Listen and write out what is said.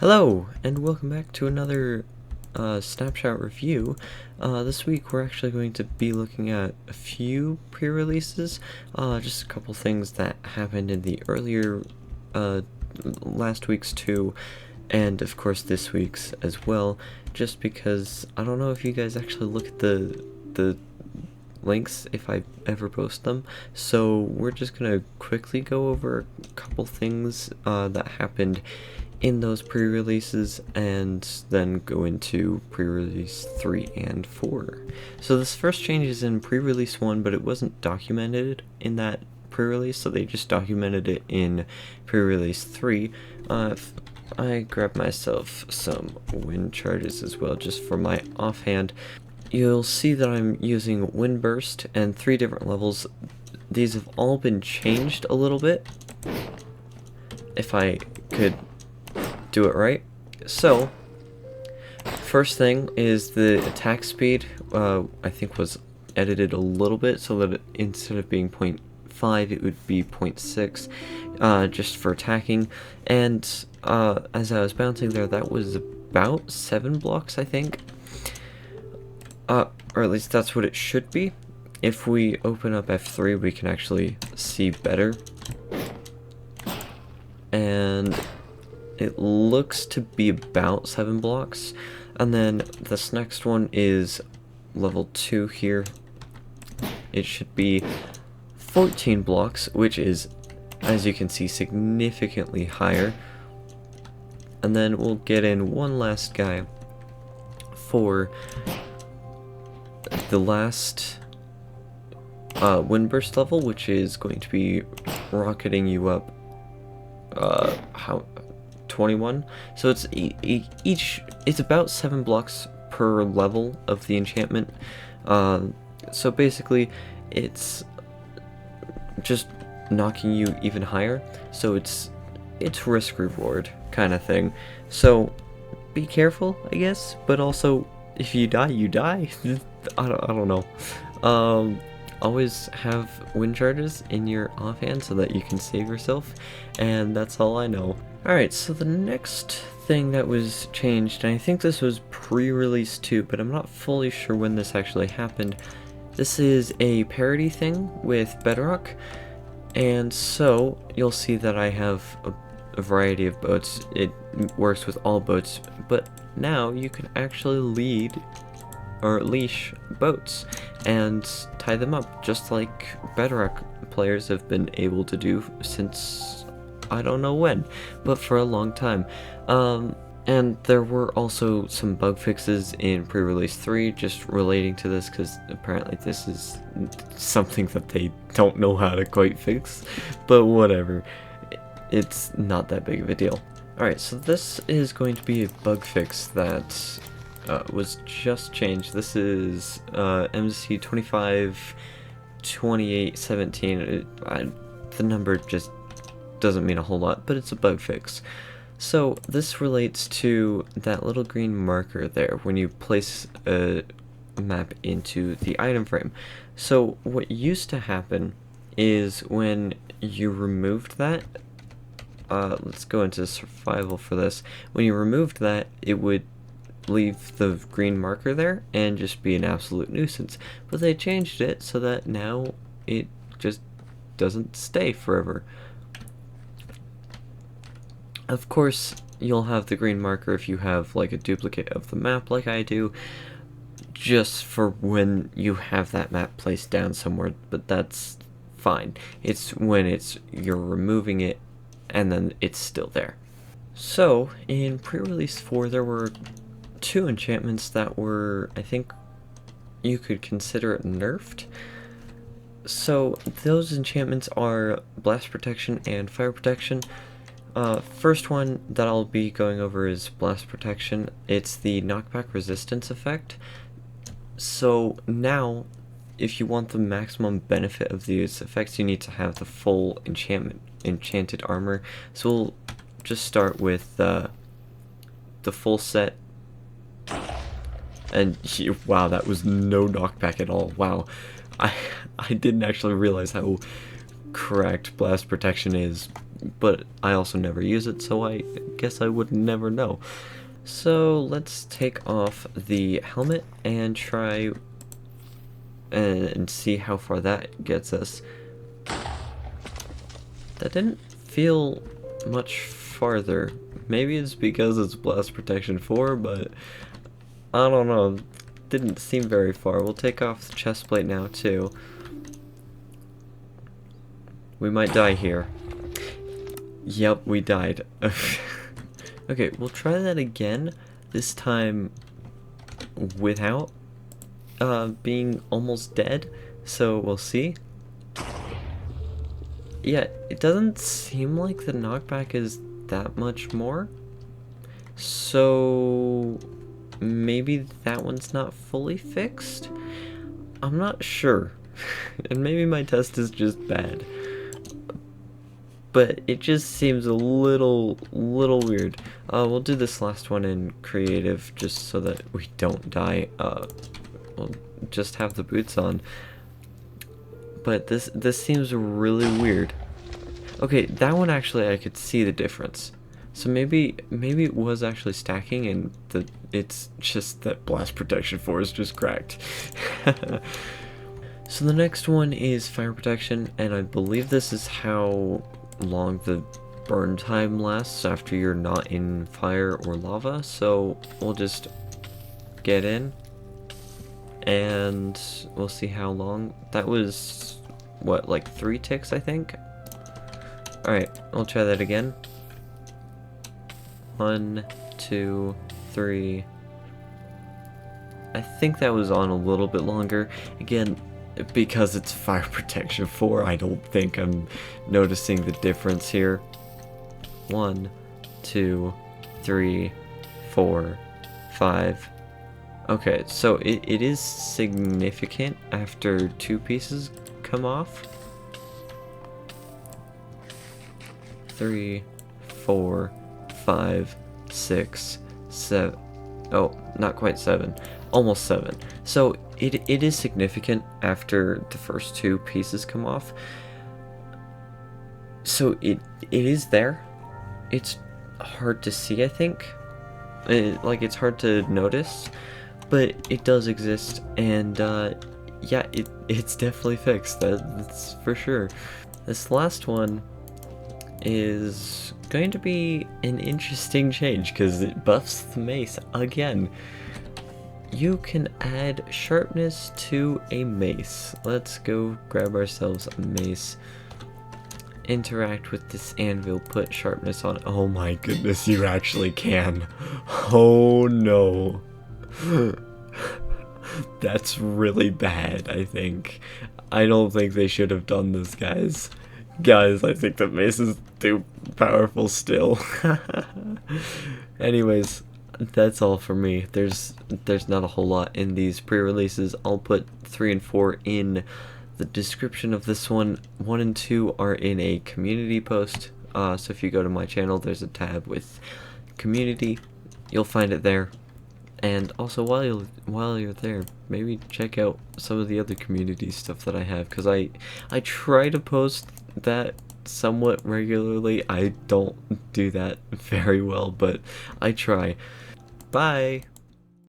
Hello, and welcome back to another snapshot review. This week we're actually going to be looking at a few pre-releases, just a couple things that happened in the earlier, last week's too, and of course this week's as well, just because I don't know if you guys actually look at the links if I ever post them, so we're just gonna quickly go over a couple things that happened in those pre-releases and then go into pre-release 3 and 4. So this first change is in pre-release 1, but it wasn't documented in that pre-release, so they just documented it in pre-release 3. I grabbed myself some wind charges as well, just for my offhand. You'll see that I'm using wind burst and 3 different levels. These have all been changed a little bit, if I could do it right. So first thing is the attack speed. I think was edited a little bit so that instead of being 0.5 it would be 0.6, just for attacking. And as I was bouncing there, that was about 7 blocks, I think, or at least that's what it should be. If we open up F3 we can actually see better, and it looks to be about 7 blocks. And then this next one is level 2 here. It should be 14 blocks, which is, as you can see, significantly higher. And then we'll get in one last guy for the last wind burst level, which is going to be rocketing you up 21. So it's it's about 7 blocks per level of the enchantment. So basically it's just knocking you even higher, so it's risk reward kind of thing. So be careful, I guess, but also if you die, you die. I don't know. Always have wind charges in your offhand so that you can save yourself, and that's all I know. Alright, so the next thing that was changed, and I think this was pre-release too, but I'm not fully sure when this actually happened. This is a parity thing with Bedrock, and so you'll see that I have a variety of boats. It works with all boats, but now you can actually lead or leash boats and tie them up, just like Bedrock players have been able to do since I don't know when, but for a long time. And there were also some bug fixes in pre-release 3 just relating to this, because apparently this is something that they don't know how to quite fix, but whatever, it's not that big of a deal. Alright, so this is going to be a bug fix that was just changed. This is MC 252817. The number just doesn't mean a whole lot, but it's a bug fix. So this relates to that little green marker there when you place a map into the item frame. So what used to happen is when you removed that, let's go into survival for this. When you removed that, it would leave the green marker there and just be an absolute nuisance. But they changed it so that now it just doesn't stay forever. Of course, you'll have the green marker if you have like a duplicate of the map like I do, just for when you have that map placed down somewhere, but that's fine. It's when you're removing it and then it's still there. So in pre-release 4 there were 2 enchantments that were, I think you could consider it nerfed. So those enchantments are blast protection and fire protection. First one that I'll be going over is blast protection. It's the knockback resistance effect. So now, if you want the maximum benefit of these effects, you need to have the full enchanted armor. So we'll just start with the full set. And wow, that was no knockback at all. Wow, I didn't actually realize how correct blast protection is but I also never use it, so I guess I would never know. So let's take off the helmet and try and see how far that gets us. That didn't feel much farther. Maybe it's because it's Blast Protection 4, but I don't know. Didn't seem very far. We'll take off the chest plate now too. We might die here. Yep, we died. Okay, we'll try that again. This time without being almost dead. So we'll see. Yeah, it doesn't seem like the knockback is that much more. So maybe that one's not fully fixed? I'm not sure. And maybe my test is just bad. But it just seems a little weird. We'll do this last one in creative just so that we don't die. We'll just have the boots on. But this seems really weird. Okay, that one actually I could see the difference. So maybe it was actually stacking and it's just that Blast Protection 4 is just cracked. So the next one is Fire Protection, and I believe this is how long the burn time lasts after you're not in fire or lava. So we'll just get in and we'll see how long. That was what, like 3 ticks I think. Alright, I'll try that again. 1, 2, 3. I think that was on a little bit longer. Again, because it's Fire Protection 4, I don't think I'm noticing the difference here. 1, 2, 3, 4, 5. Okay, so it is significant after 2 pieces come off. 3, 4, 5, 6, 7. Oh, not quite 7. Almost 7. So it is significant after the first 2 pieces come off. So it is there. It's hard to see, I think. It's hard to notice, but it does exist, and yeah, it's definitely fixed. That's for sure. This last one is going to be an interesting change because it buffs the mace again. You can add sharpness to a mace. Let's go grab ourselves a mace. Interact with this anvil, put sharpness on. Oh my goodness, you actually can. Oh no. That's really bad, I think. I don't think they should have done this, guys. Guys, I think the mace is too powerful still. Anyways, that's all for me. There's not a whole lot in these pre-releases. I'll put 3 and 4 in the description of this one. 1 and 2 are in a community post. So if you go to my channel, there's a tab with community. You'll find it there. And also while you're there, maybe check out some of the other community stuff that I have, because I try to post that somewhat regularly. I don't do that very well, but I try. Bye!